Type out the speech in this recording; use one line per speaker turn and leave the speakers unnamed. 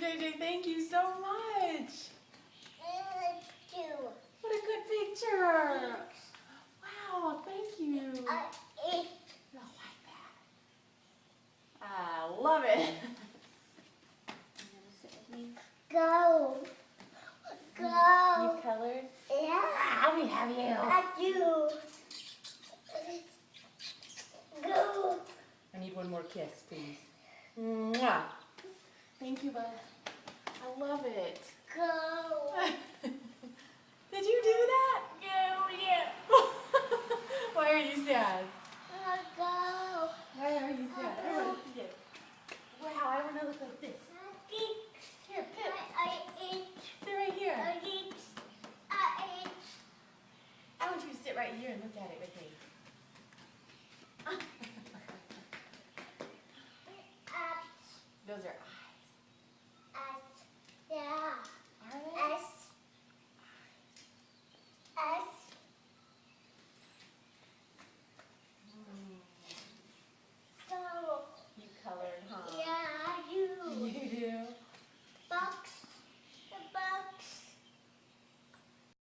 JJ, thank you so much. What a good picture. Wow, thank you. I like that. I love it.
Go.
You colored?
Yeah.
We have you.
I do. Go.
I need one more kiss, please. Mwah. Thank you, bud. I love it.
Go.
Did you do that?
Go, yeah.
Why are you sad?